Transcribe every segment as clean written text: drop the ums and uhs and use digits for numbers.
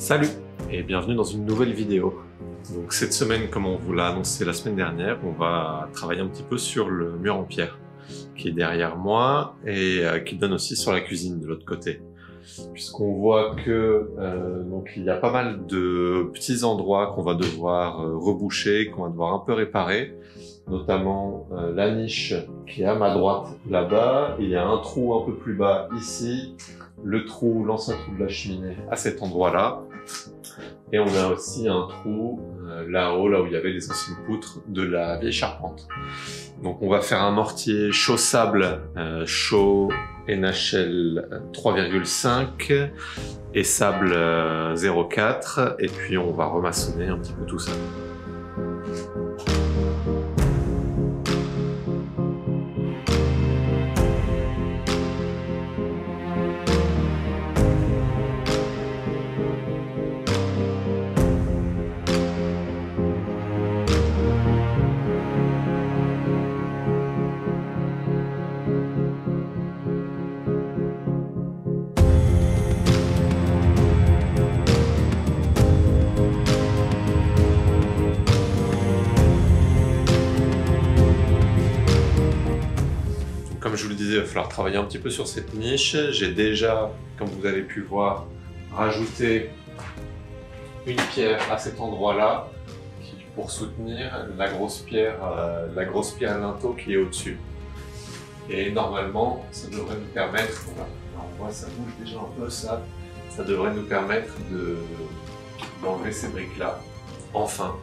Salut et bienvenue dans une nouvelle vidéo. Donc cette semaine, comme on vous l'a annoncé la semaine dernière, on va travailler un petit peu sur le mur en pierre qui est derrière moi et qui donne aussi sur la cuisine de l'autre côté. Puisqu'on voit que donc il y a pas mal de petits endroits qu'on va devoir reboucher, qu'on va devoir un peu réparer, notamment la niche qui est à ma droite là-bas. Il y a un trou un peu plus bas ici, l'ancien trou de la cheminée à cet endroit-là. Et on a aussi un trou là-haut, là où il y avait les anciennes poutres de la vieille charpente. Donc on va faire un mortier chaud sable, chaud NHL 3,5 et sable 0,4. Et puis on va remaçonner un petit peu tout ça. Comme je vous le disais, il va falloir travailler un petit peu sur cette niche. J'ai déjà, comme vous avez pu voir, rajouté une pierre à cet endroit-là pour soutenir la grosse pierre linteau qui est au-dessus. Et normalement, ça devrait nous permettre, voilà, on voit ça bouge déjà un peu ça devrait nous permettre d'enlever ces briques-là, enfin.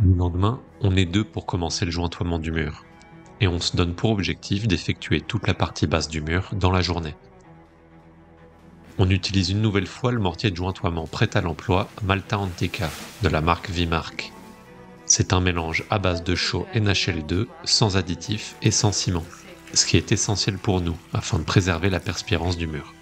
Le lendemain, on est 2 pour commencer le jointoiement du mur. Et on se donne pour objectif d'effectuer toute la partie basse du mur dans la journée. On utilise une nouvelle fois le mortier de jointoiement prêt à l'emploi Malta Antica de la marque Vimark. C'est un mélange à base de chaux NHL2, sans additifs et sans ciment, ce qui est essentiel pour nous afin de préserver la perspirance du mur.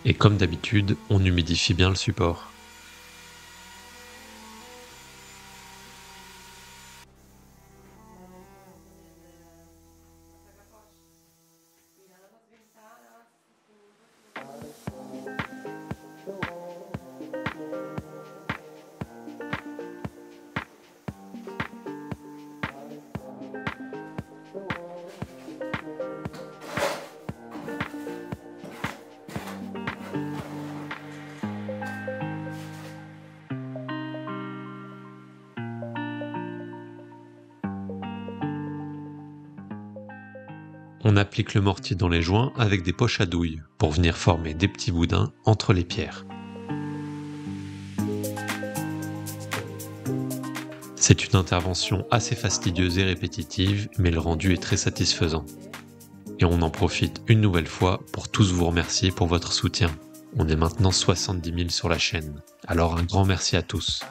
Et comme d'habitude, on humidifie bien le support. On applique le mortier dans les joints avec des poches à douille pour venir former des petits boudins entre les pierres. C'est une intervention assez fastidieuse et répétitive, mais le rendu est très satisfaisant. Et on en profite une nouvelle fois pour tous vous remercier pour votre soutien. On est maintenant 70 000 sur la chaîne, alors un grand merci à tous.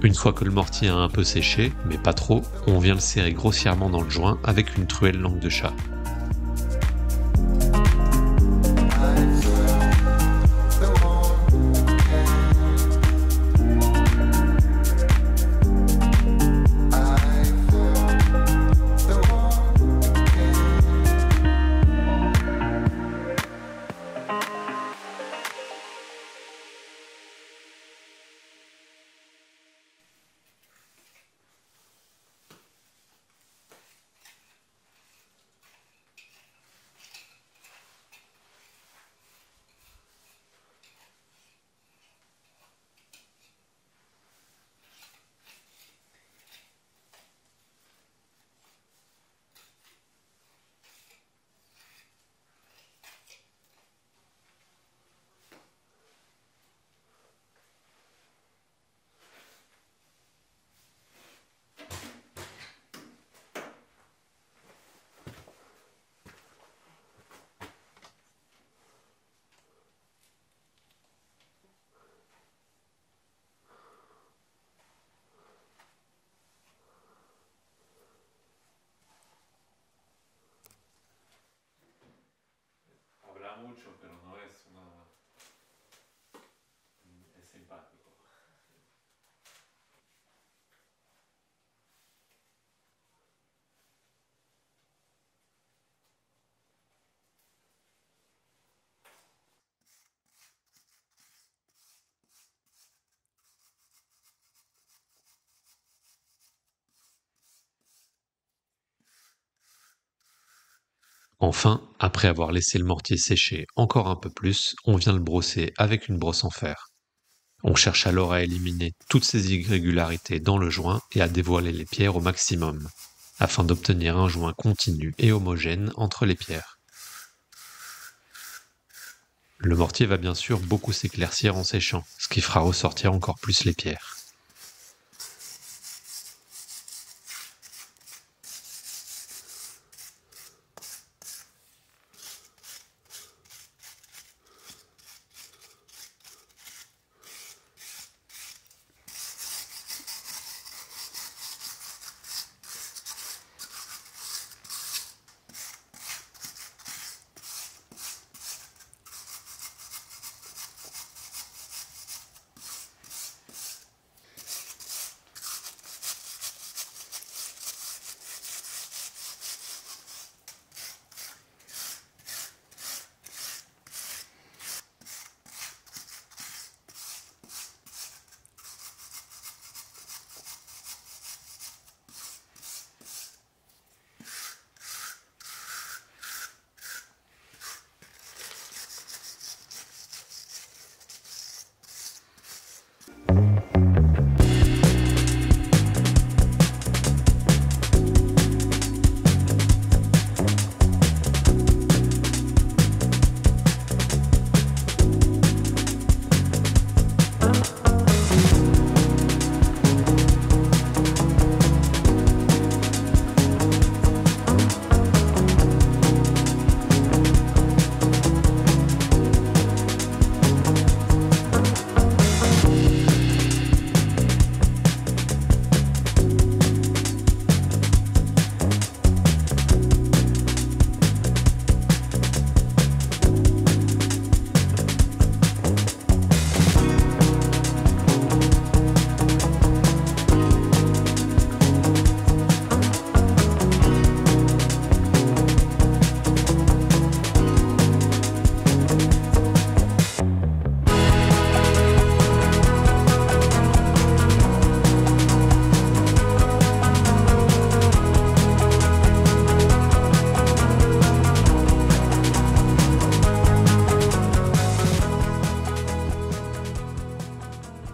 Une fois que le mortier a un peu séché, mais pas trop, on vient le serrer grossièrement dans le joint avec une truelle langue de chat. mucho, pero no es una... es simpático. Enfin, après avoir laissé le mortier sécher encore un peu plus, on vient le brosser avec une brosse en fer. On cherche alors à éliminer toutes ces irrégularités dans le joint et à dévoiler les pierres au maximum, afin d'obtenir un joint continu et homogène entre les pierres. Le mortier va bien sûr beaucoup s'éclaircir en séchant, ce qui fera ressortir encore plus les pierres.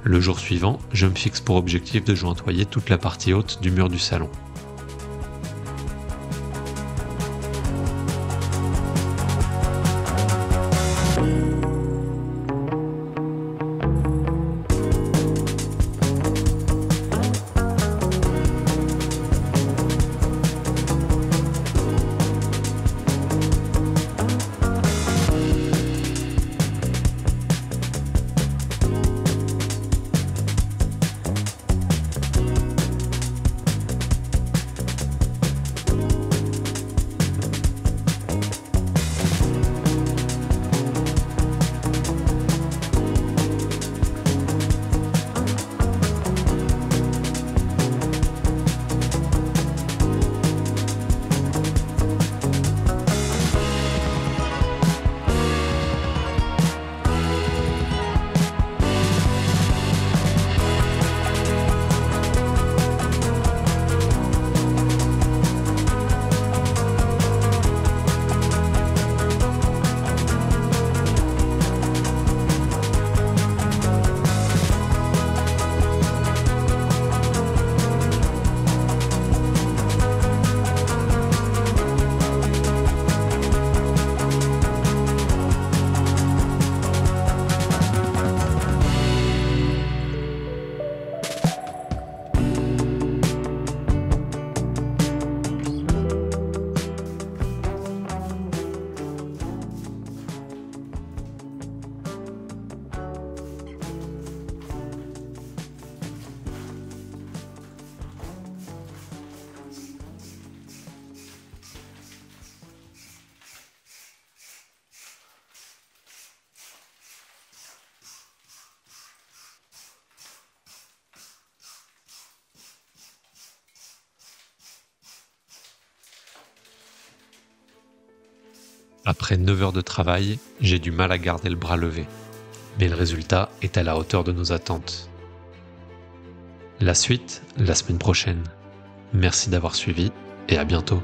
Le jour suivant, je me fixe pour objectif de jointoyer toute la partie haute du mur du salon. Après 9 heures de travail, j'ai du mal à garder le bras levé. Mais le résultat est à la hauteur de nos attentes. La suite, la semaine prochaine. Merci d'avoir suivi et à bientôt.